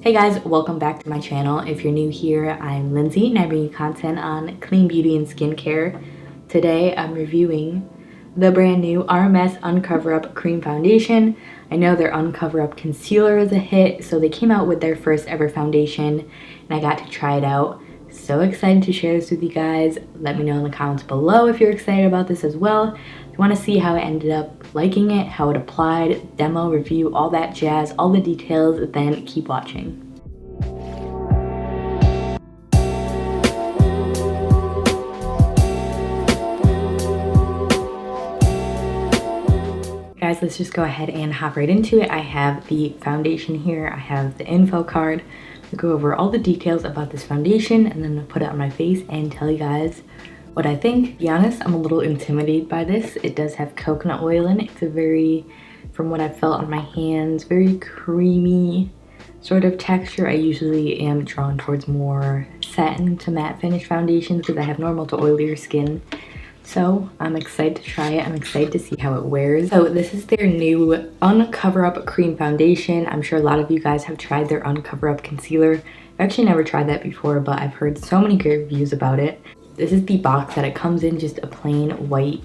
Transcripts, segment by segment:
Hey guys, welcome back to my channel. If you're new here, I'm Lindsay and I bring you content on clean beauty and skincare. Today I'm reviewing the brand new Rms Uncoverup Cream Foundation. I know their Uncoverup Concealer is a hit, so they came out with their first ever foundation and I got to try it out. So excited to share this with you guys. Let me know in the comments below if you're excited about this as well. If you want to see how I ended up liking it, how it applied, demo, review, all that jazz, all the details, then keep watching. Guys, let's just go ahead and hop right into it. I have the foundation here. I have the info card. I'll go over all the details about this foundation and then I'll put it on my face and tell you guys what I think. To be honest, I'm a little intimidated by this. It does have coconut oil in it. It's a very, from what I felt on my hands, very creamy sort of texture. I usually am drawn towards more satin to matte finish foundations because I have normal to oilier skin. So I'm excited to try it. I'm excited to see how it wears. So this is their new Uncoverup Cream Foundation. I'm sure a lot of you guys have tried their Uncoverup Concealer. I've actually never tried that before, but I've heard so many great reviews about it. This is the box that it comes in, just a plain white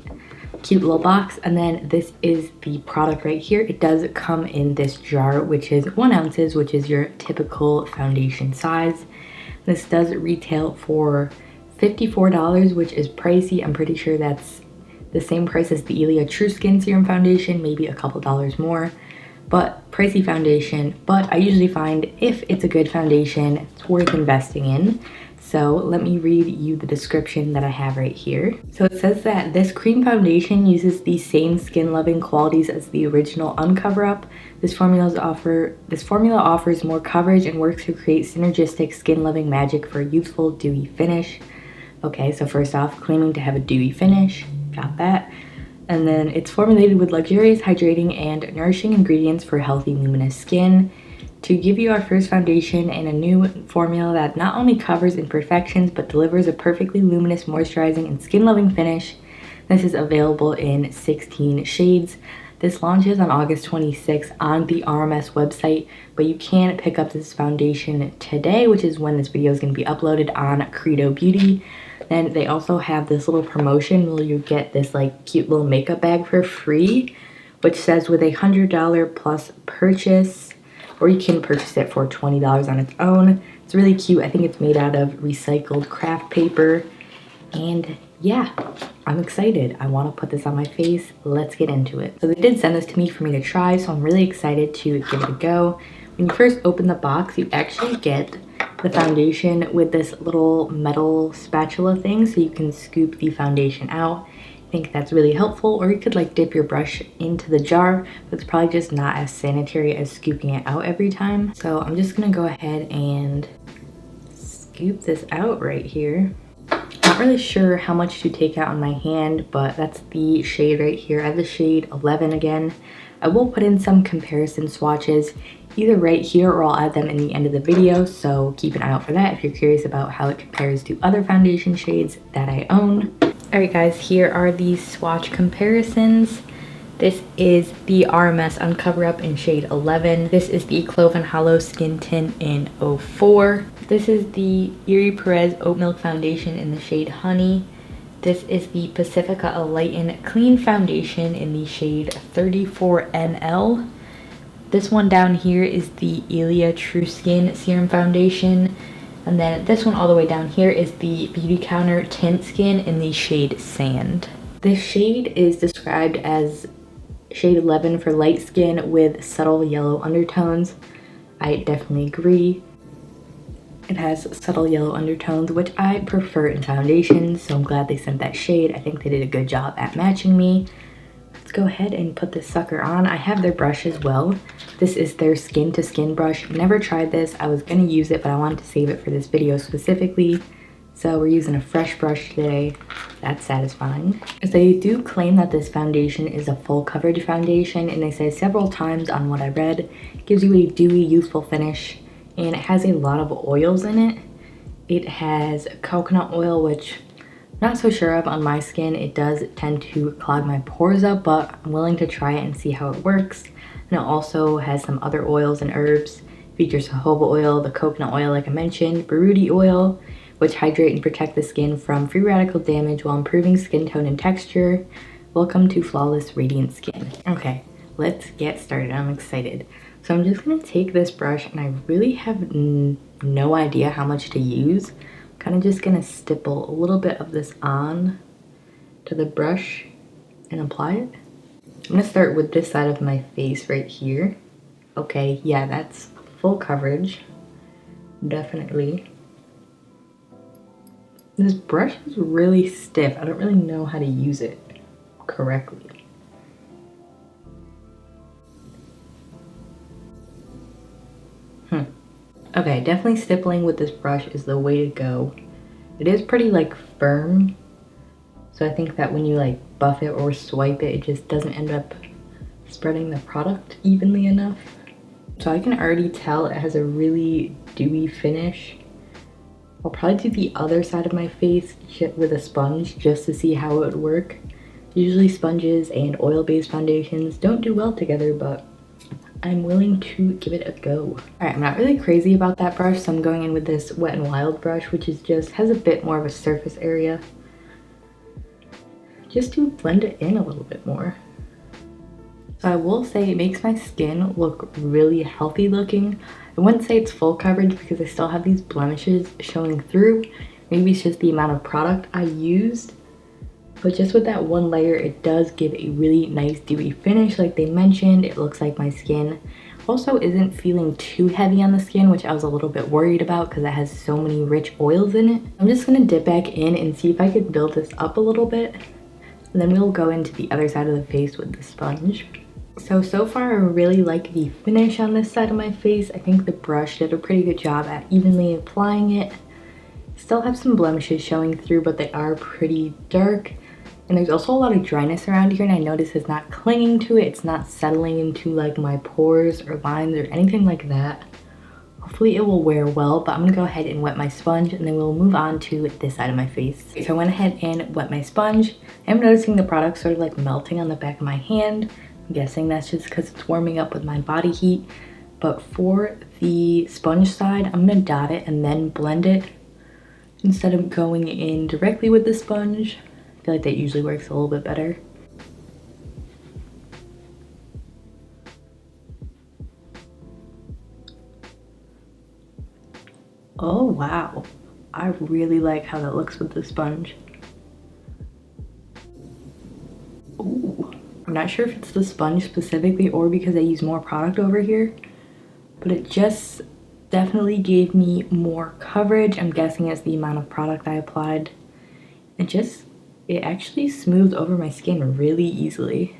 cute little box, and then this is the product right here. It does come in this jar, which is 1 ounce, which is your typical foundation size. This does retail for $54, which is pricey. I'm pretty sure that's the same price as the Ilia True Skin Serum Foundation, maybe a couple dollars more, but pricey foundation. But I usually find if it's a good foundation, it's worth investing in. So let me read you the description that I have right here. So it says that this cream foundation uses the same skin loving qualities as the original Uncoverup. This formula offers more coverage and works to create synergistic skin loving magic for a youthful dewy finish. Okay, so first off, claiming to have a dewy finish, got that. And then it's formulated with luxurious, hydrating, and nourishing ingredients for healthy, luminous skin. To give you our first foundation in a new formula that not only covers imperfections, but delivers a perfectly luminous, moisturizing, and skin-loving finish. This is available in 16 shades. This launches on August 26th on the RMS website, but you can pick up this foundation today, which is when this video is going to be uploaded on Credo Beauty. Then they also have this little promotion where you get this like cute little makeup bag for free, which says with a $100 plus purchase, or you can purchase it for $20 on its own. It's really cute. I think it's made out of recycled craft paper. And yeah, I'm excited. I want to put this on my face. Let's get into it. So they did send this to me for me to try, so I'm really excited to give it a go. When you first open the box, you actually get the foundation with this little metal spatula thing so you can scoop the foundation out. I think that's really helpful, or you could like dip your brush into the jar, but it's probably just not as sanitary as scooping it out every time. So I'm just gonna go ahead and scoop this out right here. Not really sure how much to take out on my hand, but that's the shade right here. I have the shade 11 again. I will put in some comparison swatches either right here or I'll add them in the end of the video, so keep an eye out for that if you're curious about how it compares to other foundation shades that I own. Alright guys, here are the swatch comparisons. This is the Rms Uncoverup in shade 11. This is the Cloven Hollow Skin Tint in 04. This is the Iri Perez Oat Milk Foundation in the shade Honey. This is the Pacifica Enlighten Clean Foundation in the shade 34NL. This one down here is the Ilia True Skin Serum Foundation. And then this one all the way down here is the Beauty Counter Tint Skin in the shade Sand. This shade is described as shade 11 for light skin with subtle yellow undertones. I definitely agree. It has subtle yellow undertones, which I prefer in foundations, so I'm glad they sent that shade. I think they did a good job at matching me. Let's go ahead and put this sucker on. I have their brush as well. This is their skin to skin brush. Never tried this. I was gonna use it, but I wanted to save it for this video specifically. So we're using a fresh brush today. That's satisfying. They do claim that this foundation is a full coverage foundation, and they say several times on what I read, it gives you a dewy, youthful finish, and it has a lot of oils in it. It has coconut oil, which I'm not so sure of on my skin. It does tend to clog my pores up, but I'm willing to try it and see how it works. And it also has some other oils and herbs Features jojoba oil, the coconut oil like I mentioned, Baruti oil, which hydrate and protect the skin from free radical damage while improving skin tone and texture. Welcome to flawless, radiant skin. Okay, let's get started. I'm excited. So I'm just gonna take this brush, and I really have no idea how much to use. I'm kind of just gonna stipple a little bit of this on to the brush and apply it. I'm gonna start with this side of my face right here. Okay, yeah, that's full coverage, definitely. This brush is really stiff. I don't really know how to use it correctly. Okay, definitely stippling with this brush is the way to go. It is pretty like firm, so I think that when you like buff it or swipe it, it just doesn't end up spreading the product evenly enough. So I can already tell it has a really dewy finish. I'll probably do the other side of my face with a sponge just to see how it would work. Usually sponges and oil-based foundations don't do well together, but I'm willing to give it a go. Alright, I'm not really crazy about that brush, so I'm going in with this Wet n Wild brush, which is just has a bit more of a surface area, just to blend it in a little bit more. So I will say it makes my skin look really healthy looking. I wouldn't say it's full coverage because I still have these blemishes showing through. Maybe it's just the amount of product I used. But just with that one layer, it does give a really nice dewy finish like they mentioned. It looks like my skin also isn't feeling too heavy on the skin, which I was a little bit worried about because it has so many rich oils in it. I'm just gonna dip back in and see if I could build this up a little bit. And then we'll go into the other side of the face with the sponge. So far I really like the finish on this side of my face. I think the brush did a pretty good job at evenly applying it. Still have some blemishes showing through, but they are pretty dark. And there's also a lot of dryness around here, and I notice it's not clinging to it. It's not settling into like my pores or lines or anything like that. Hopefully it will wear well, but I'm gonna go ahead and wet my sponge, and then we'll move on to this side of my face. So I went ahead and wet my sponge. I'm noticing the product sort of like melting on the back of my hand. I'm guessing that's just because it's warming up with my body heat. But for the sponge side, I'm gonna dot it and then blend it instead of going in directly with the sponge. I feel like that usually works a little bit better. Oh wow, I really like how that looks with the sponge. Ooh. I'm not sure if it's the sponge specifically or because I use more product over here, but it just definitely gave me more coverage. I'm guessing it's the amount of product I applied. It actually smoothed over my skin really easily.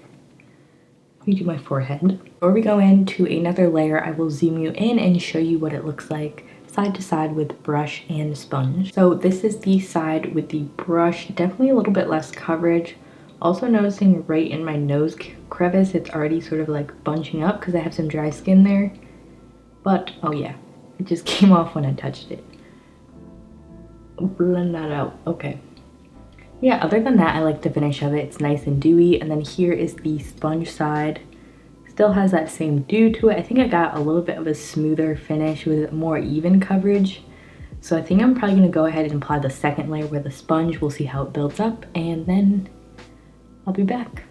Let me do my forehead. Before we go into another layer, I will zoom you in and show you what it looks like side to side with brush and sponge. So this is the side with the brush, definitely a little bit less coverage. Also noticing right in my nose crevice, it's already sort of like bunching up because I have some dry skin there. But, oh yeah, it just came off when I touched it. Blend that out, okay. Yeah, other than that, I like the finish of it. It's nice and dewy. And then here is the sponge side. Still has that same dew to it. I think I got a little bit of a smoother finish with more even coverage. So I think I'm probably gonna go ahead and apply the second layer with a sponge. We'll see how it builds up, and then I'll be back.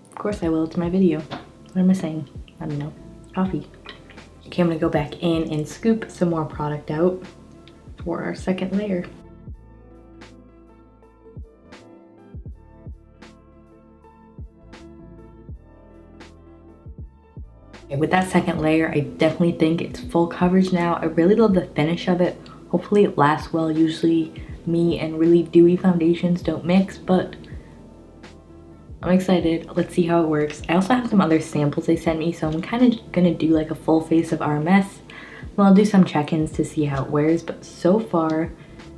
Of course I will, it's my video. What am I saying? I don't know. Coffee. Okay, I'm gonna go back in and scoop some more product out for our second layer. Okay, with that second layer, I definitely think it's full coverage now. I really love the finish of it. Hopefully it lasts well. Usually me and really dewy foundations don't mix, but I'm excited. Let's see how it works. I also have some other samples they sent me, so I'm kind of gonna do like a full face of RMS. Well, I'll do some check-ins to see how it wears, but so far,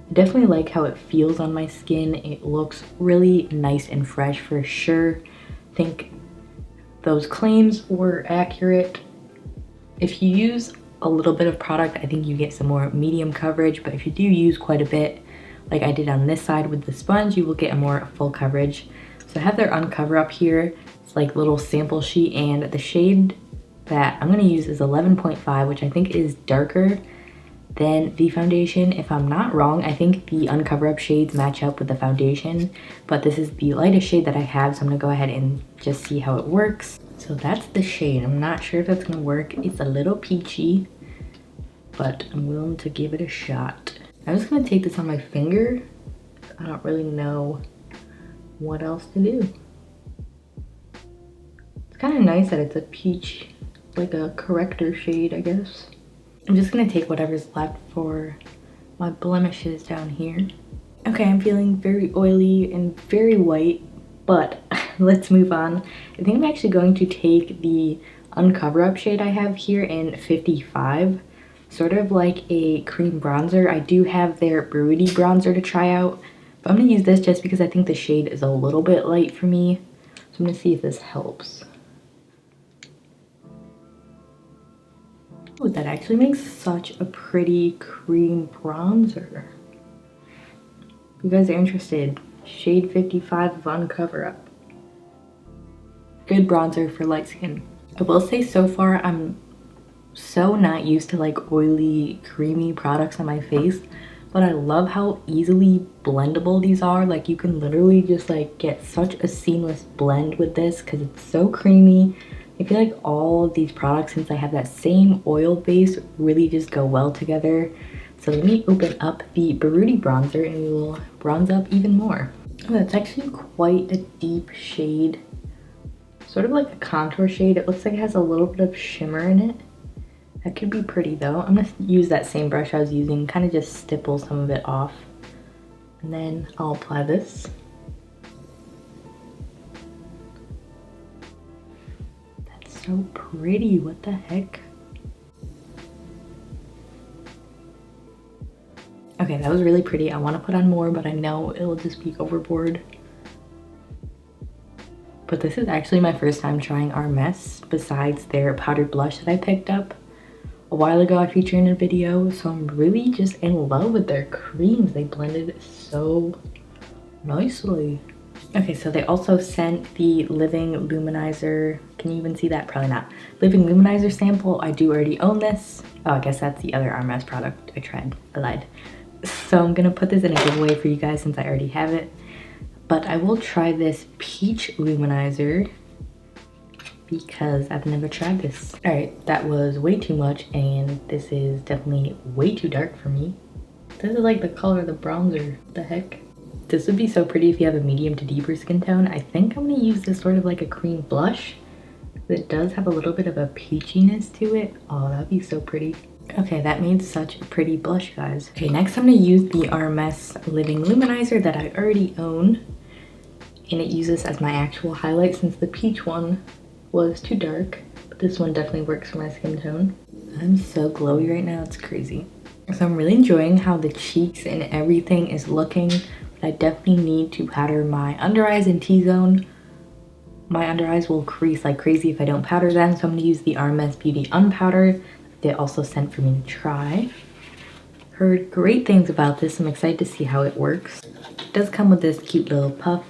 I definitely like how it feels on my skin. It looks really nice and fresh for sure. I think those claims were accurate. If you use a little bit of product, I think you get some more medium coverage, but if you do use quite a bit, like I did on this side with the sponge, you will get a more full coverage. So I have their Uncoverup here. It's like little sample sheet, and the shade that I'm going to use is 11.5, which I think is darker than the foundation. If I'm not wrong, I think the Uncoverup shades match up with the foundation, but this is the lightest shade that I have, so I'm going to go ahead and just see how it works. So that's the shade. I'm not sure if that's going to work. It's a little peachy, but I'm willing to give it a shot. I'm just going to take this on my finger. I don't really know what else to do. It's kind of nice that it's a peach, like a corrector shade, I guess. I'm just gonna take whatever's left for my blemishes down here. Okay, I'm feeling very oily and very white, but let's move on. I think I'm actually going to take the Uncoverup shade I have here in 55, sort of like a cream bronzer. I do have their Broody bronzer to try out, but I'm gonna use this just because I think the shade is a little bit light for me. So I'm gonna see if this helps. Oh, that actually makes such a pretty cream bronzer. If you guys are interested, shade 55 of Uncoverup. Good bronzer for light skin. I will say so far I'm so not used to like oily, creamy products on my face, but I love how easily blendable these are. Like you can literally just like get such a seamless blend with this because it's so creamy. I feel like all of these products, since I have that same oil base, really just go well together. So let me open up the Broody bronzer and we will bronze up even more. Oh, that's actually quite a deep shade. Sort of like a contour shade. It looks like it has a little bit of shimmer in it. That could be pretty though. I'm gonna use that same brush I was using, kind of just stipple some of it off. And then I'll apply this. So pretty, what the heck? Okay, that was really pretty. I want to put on more, but I know it'll just be overboard. But this is actually my first time trying Rms besides their powdered blush that I picked up a while ago. I featured in a video, so I'm really just in love with their creams. They blended so nicely. Okay, so they also sent the Living Luminizer. Can you even see that? Probably not. Living Luminizer sample. I do already own this. Oh, I guess that's the other Rms product I tried. I lied. So I'm gonna put this in a giveaway for you guys since I already have it. But I will try this Peach Luminizer because I've never tried this. All right, that was way too much, and this is definitely way too dark for me. This is like the color of the bronzer. What the heck? This would be so pretty if you have a medium to deeper skin tone. I think I'm gonna use this sort of like a cream blush. It does have a little bit of a peachiness to it. Oh, that'd be so pretty. Okay, that made such a pretty blush, guys. Okay, next I'm gonna use the Rms Living Luminizer that I already own. And it uses as my actual highlight since the peach one was too dark. But this one definitely works for my skin tone. I'm so glowy right now, it's crazy. So I'm really enjoying how the cheeks and everything is looking. I definitely need to powder my under eyes and T-zone. My under eyes will crease like crazy if I don't powder them, so I'm going to use the Rms Beauty Unpowder. They also sent for me to try. Heard great things about this. I'm excited to see how it works. It does come with this cute little puff,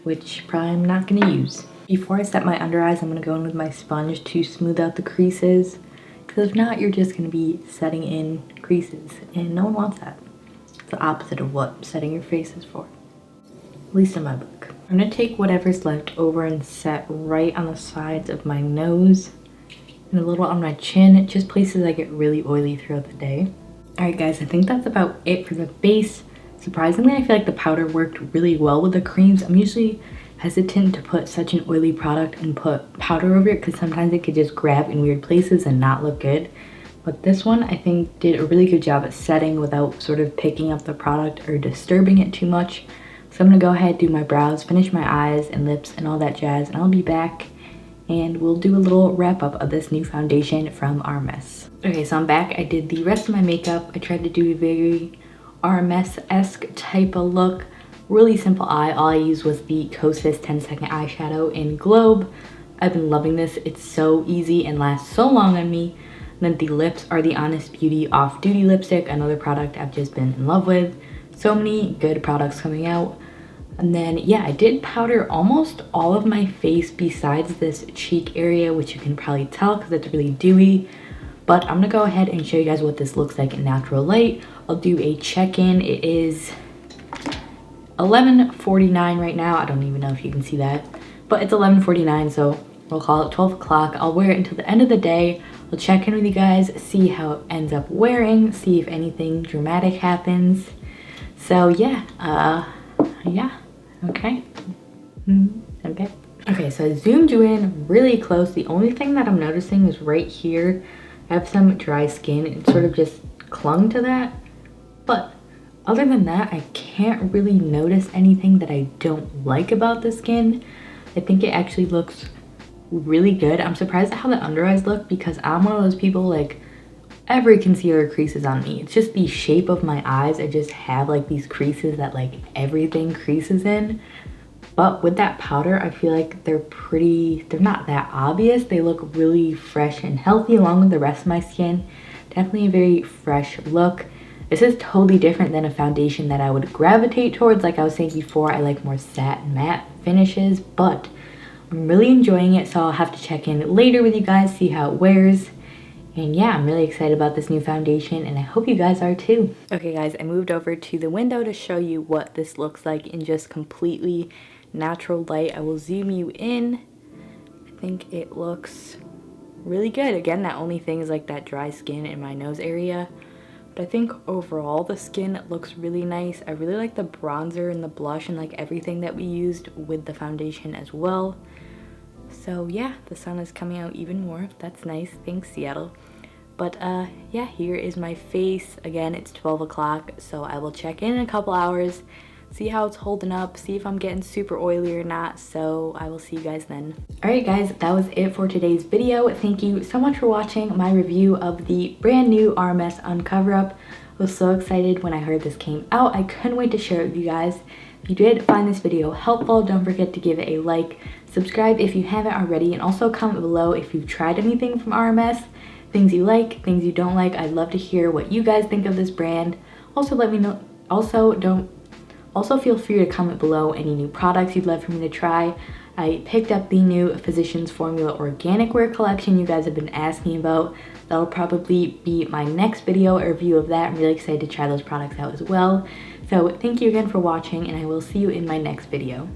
which probably I'm not going to use. Before I set my under eyes, I'm going to go in with my sponge to smooth out the creases. Because if not, you're just going to be setting in creases, and no one wants that. The opposite of what setting your face is for, at least in my book. I'm gonna take whatever's left over and set right on the sides of my nose and a little on my chin, just places I get really oily throughout the day. All right guys, I think that's about it for the base. Surprisingly, I feel like the powder worked really well with the creams. I'm usually hesitant to put such an oily product and put powder over it because sometimes it could just grab in weird places and not look good. But this one I think did a really good job at setting without sort of picking up the product or disturbing it too much. So I'm gonna go ahead, do my brows, finish my eyes and lips and all that jazz, and I'll be back and we'll do a little wrap up of this new foundation from Rms. Okay, so I'm back. I did the rest of my makeup. I tried to do a very Rms-esque type of look. Really simple eye. All I used was the Kosas 10-second eyeshadow in Globe. I've been loving this. It's so easy and lasts so long on me. Then the lips are the Honest Beauty Off Duty lipstick, another product I've just been in love with. So many good products coming out. And then, yeah, I did powder almost all of my face besides this cheek area, which you can probably tell because it's really dewy. But I'm gonna go ahead and show you guys what this looks like in natural light. I'll do a check-in. It is 11:49 right now. I don't even know if you can see that, but it's 11:49, so we'll call it 12 o'clock. I'll wear it until the end of the day. I'll check in with you guys, see how it ends up wearing, see if anything dramatic happens. So yeah, okay. Okay, so I zoomed you in really close. The only thing that I'm noticing is right here, I have some dry skin. It sort of just clung to that. But other than that, I can't really notice anything that I don't like about the skin. I think it actually looks really good. I'm surprised at how the under eyes look because I'm one of those people, like, every concealer creases on me. It's just the shape of my eyes. I just have like these creases that like everything creases in. But with that powder, I feel like they're not that obvious. They look really fresh and healthy along with the rest of my skin. Definitely a very fresh look. This is totally different than a foundation that I would gravitate towards. Like I was saying before, I like more satin matte finishes, but I'm really enjoying it. So I'll have to check in later with you guys, see how it wears. And yeah, I'm really excited about this new foundation and I hope you guys are too. Okay guys, I moved over to the window to show you what this looks like in just completely natural light. I will zoom you in. I think it looks really good. Again, that only thing is like that dry skin in my nose area. But I think overall the skin looks really nice. I really like the bronzer and the blush and like everything that we used with the foundation as well. So yeah, the sun is coming out even more. That's nice. Thanks, Seattle. But yeah, here is my face. Again, it's 12 o'clock, so I will check in a couple hours, see how it's holding up, see if I'm getting super oily or not. So I will see you guys then. Alright guys, that was it for today's video. Thank you so much for watching my review of the brand new Rms Uncoverup. I was so excited when I heard this came out. I couldn't wait to share it with you guys. If you did find this video helpful, don't forget to give it a like, subscribe if you haven't already, and also comment below if you've tried anything from RMS, things you like, things you don't like. I'd love to hear what you guys think of this brand. Also let me know, also feel free to comment below any new products you'd love for me to try. I picked up the new Physicians Formula Organic Wear collection you guys have been asking about. That'll probably be my next video, a review of that. I'm really excited to try those products out as well. So thank you again for watching and I will see you in my next video.